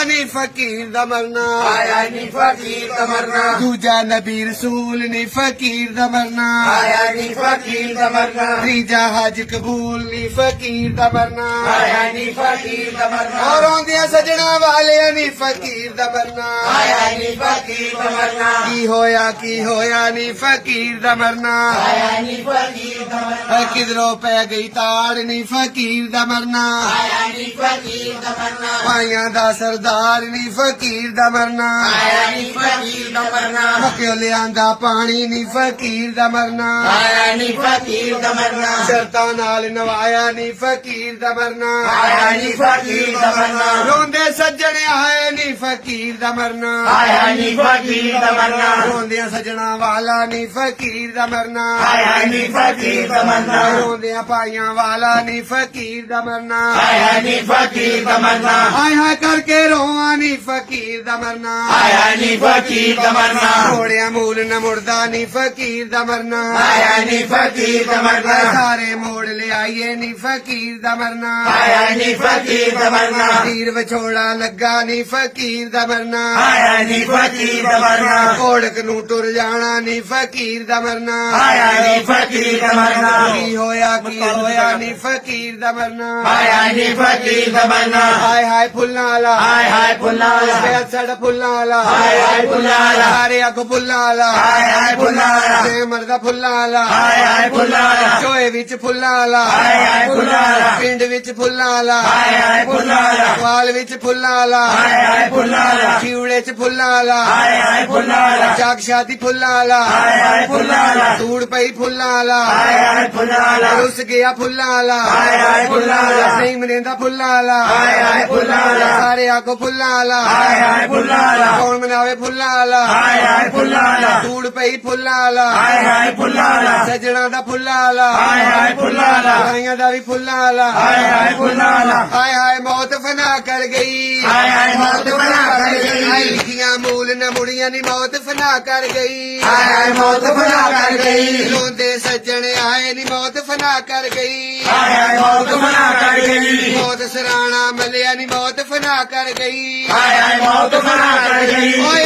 ਨੀ ਫਕੀਰ ਦਾ ਮਰਨਾ ਆਇਆ ਨੀ ਫਕੀਰ ਦਾ ਮਰਨਾ ਦੂਜਾ ਨਬੀ ਰਸੂਲ ਨੀ ਫਕੀਰ ਦਾ ਮਰਨਾ ਆਇਆ ਨੀ ਫਕੀਰ ਦਾ ਮਰਨਾ ਤੀਜਾ ਹਜ ਕਬੂਲ ਨੀ ਫਕੀਰ ਦਾ ਮਰਨਾ ਆਇਆ ਨੀ ਫਕੀਰ ਦਾ ਮਰਨਾ ਔਰ ਆਉਂਦਿਆਂ ਸਜਣਾ ਵਾਲਿਆਂ ਨੀ ਫਕੀਰ ਦਾ ਮਰਨਾ ਆਇਆ ਨੀ ਫਕੀਰ ਦਾ ਮਰਨਾ ਕੀ ਹੋਇਆ ਨੀ ਫਕੀਰ ਦਾ ਮਰਨਾ ਆਇਆ ਨੀ ਫਕੀਰ ਦਾ ਮਰਨਾ ਕਿਧਰੋਂ ਪੈ ਗਈ ਤਾੜ ਨੀ ਫਕੀਰ ਦਾ ਮਰਨਾ ਆਇਆ ਨੀ ਫਕੀਰ ਦਾ ਮਰਨਾ ਭਾਈਆਂ ਦਾ ਸਰਦਾਰ ਨੀ ਫਕੀਰ ਦਾ ਮਰਨਾ ਆਇਆ ਨੀ ਫਕੀਰ ਦਾ ਮਰਨਾ ਮੁਕਿਓ ਲਿਆਂਦਾ ਪਾਣੀ ਨੀ ਫਕੀਰ ਦਾ ਮਰਨਾ ਆਇਆ ਨੀ ਫਕੀਰ ਦਾ ਮਰਨਾ ਸ਼ਰਤਾਂ ਨਾਲ ਨਵਾਇਆ ਨੀ ਫਕੀਰ ਦਾ ਮਰਨਾ ਆਇਆ ਨੀ ਫਕੀਰ ਦਾ ਮਰਨਾ ਰੋਂਦੇ ਸੱਜਣ ਆਏ ਨੀ ਫਕੀਰ ਦਾ ਮਰਨਾ ਆਇਆ ਨੀ ਫਕੀਰ ਦਾ ਮਰਨਾ ਰੋਂਦਿਆਂ ਸੱਜਣਾ ਵਾਲਾ ਨੀ ਫਕੀਰ ਦਾ ਮਰਨਾ ਆਇਆ ਨੀ ਫਕੀਰ ਦਾ ਮਰਨਾ ਰੋਂਦਿਆਂ ਭਾਈਆਂ ਵਾਲਾ ਨੀ ਫਕੀਰ ਦਾ ਮਰਨਾ ਆਇਆ ਨੀ ਫਕੀਰ ਦਾ ਮਰਨਾ ਹਾਏ ਹਾਏ ਕਰਕੇ ਰੋਵਾਂ ਨੀ ਫਕੀਰ ਦਾ ਮਰਨਾ ਆਇਆ ਨੀ ਫਕੀਰ ਦਾ ਮਰਨਾ ਮੋੜਿਆ ਮੂਲ ਨ ਮੁੜਦਾ ਨੀ ਫਕੀਰ ਦਾ ਮਰਨਾ ਆਇਆ ਨੀ ਫਕੀਰ ਦਾ ਮਰਨਾ ਸਾਰੇ ਮੋੜ ਲਿਆਈਏ ਨੀ ਫਕੀਰ ਦਾ ਮਰਨਾ ਆਇਆ ਨੀ ਫਕੀਰ ਦਾ ਮਰਨਾ ਤੀਰ ਵਿਛੋੜਾ ਲੱਗਾ ਨੀ ਫਕੀਰ ਦਾ ਮਰਨਾ ਆਇਆ ਨੀ ਫਕੀਰ ਦਾ ਮਰਨਾ ਘੋੜਕ ਨੂੰ ਤੁਰ ਜਾਣਾ ਨੀ ਫਕੀਰ ਦਾ ਮਰਨਾ ਆਇਆ ਨੀ ਫਕੀਰ ਦਾ ਮਰਨਾ ਕੀ ਹੋਇਆ ਨੀ ਫਕੀਰ ਦਾ ਮਰਨਾ ਆਇਆ ਨੀ ਫਕੀਰ ਦਾ ਮਰਨਾ ਹਾਏ ਹਾਏ ਫੁੱਲਾਂ ਵਾਲਾ ਹਾਏ ਹਾਏ ਫੁੱਲਾਂ ਵਾਲਾ ਪਿਆ ਸਾਡਾ ਫੁੱਲਾਂ ਵਾਲਾ ਹਾਏ ਹਾਏ ਫੁੱਲਾਂ ਵਾਲਾ ਸਾਰੇ ਅੱਗੋਂ ਫੁੱਲਾਂ ਵਾਲਾ ਹਾਏ ਹਾਏ ਫੁੱਲਾਂ ਵਾਲਾ ਤੇ ਮਰਦਾ ਫੁੱਲਾਂ ਵਾਲਾ ਹਾਏ ਹਾਏ ਫੁੱਲਾਂ ਵਾਲਾ ਚੋਏ ਵਿੱਚ ਫੁੱਲਾਂ ਵਾਲਾ ਹਾਏ ਹਾਏ ਫੁੱਲਾਂ ਵਾਲਾ ਪਿੰਡ ਵਿੱਚ ਫੁੱਲਾਂ ਵਾਲਾ ਹਾਏ ਹਾਏ ਫੁੱਲਾਂ ਵਾਲਾ ਵਾਲ ਵਿੱਚ ਫੁੱਲਾਂ ਵਾਲਾ ਹਾਏ ਹਾਏ ਫੁੱਲਾਂ ਵਾਲਾ ਚਿਉੜੇ ਚ ਫੁੱਲਾਂ ਵਾਲਾ ਹਾਏ ਹਾਏ ਫੁੱਲਾਂ ਵਾਲਾ ਜਾਗ ਸ਼ਾਦੀ ਫੁੱਲਾਂ ਵਾਲਾ ਹਾਏ ਹਾਏ ਫੁੱਲਾਂ ਵਾਲਾ ਧੂੜ ਪਈ ਫੁੱਲਾਂ ਵਾਲਾ ਹਾਏ ਹਾਏ ਫੁੱਲਾਂ ਵਾਲਾ ਰੁੱਸ ਗਿਆ ਫੁੱਲਾਂ ਵਾਲਾ ਹਾਏ ਹਾਏ ਫੁੱਲਾਂ ਵਾਲਾ ਨਹੀਂ ਮਨੇਂਦਾ ਫੁੱਲਾਂ ਵਾਲਾ ਹਾਏ ਹਾਏ ਫੁੱਲਾਂ ਵਾਲਾ ਸਾਰੇ ਆਗੋ ਫੁੱਲਾਂ ਵਾਲਾ ਹਾਏ ਹਾਏ ਫੁੱਲਾਂ ਵਾਲਾ ਕੌਣ ਮਨਾਵੇ ਫੁੱਲਾਂ ਵਾਲਾ ਹਾਏ ਹਾਏ ਫੁੱਲਾਂ ਵਾਲਾ ਧੂੜ ਪਈ ਫੁੱਲਾਂ ਵਾਲਾ ਹਾਏ ਹਾਏ ਫੁੱਲਾਂ ਵਾਲਾ ਸਜਣਾ ਦਾ ਫੁੱਲਾਂ ਵਾਲਾ ਹਾਏ ਹਾਏ ਫੁੱਲਾਂ ਵਾਲਾ ਭਾਈਆਂ ਦਾ ਵੀ ਫੁੱਲਾਂ ਵਾਲਾ ਹਾਏ ਹਾਏ ਫੁੱਲਾਂ ਵਾਲਾ ਹਾਏ ਹਾਏ ਮੌਤ ਫਨਾ ਕਰ ਗਈ ਹਾਏ ਹਾਏ ਮੌਤ ਫਨਾ ਕਰ ਗਈ ਹਾਏ ਲਿਖੀਆਂ ਮੂਲ ਨ ਮੁੜੀਆਂ ਨੀ ਮੌਤ ਫਨਾ ਕਰ ਗਈ ਹਾਏ ਹਾਏ ਮੌਤ ਫਨਾ ਕਰ ਗਈ ਰੋਂਦੇ ਸੱਜਣ ਆਏ ਨੀ ਮੌਤ ਫਨਾ ਕਰ ਗਈ ਹਾਏ ਹਾਏ ਮੌਤ ਫਨਾ ਕਰ ਗਈ ਮੌਤ ਸਰਾਣਾ ਮਲਿਆ ਨੀ ਮੌਤ ਫਨਾ ਕਰ ਗਈ ਹਾਏ ਹਾਏ ਮੌਤ ਫਨਾ ਕਰ ਗਈ ਓਏ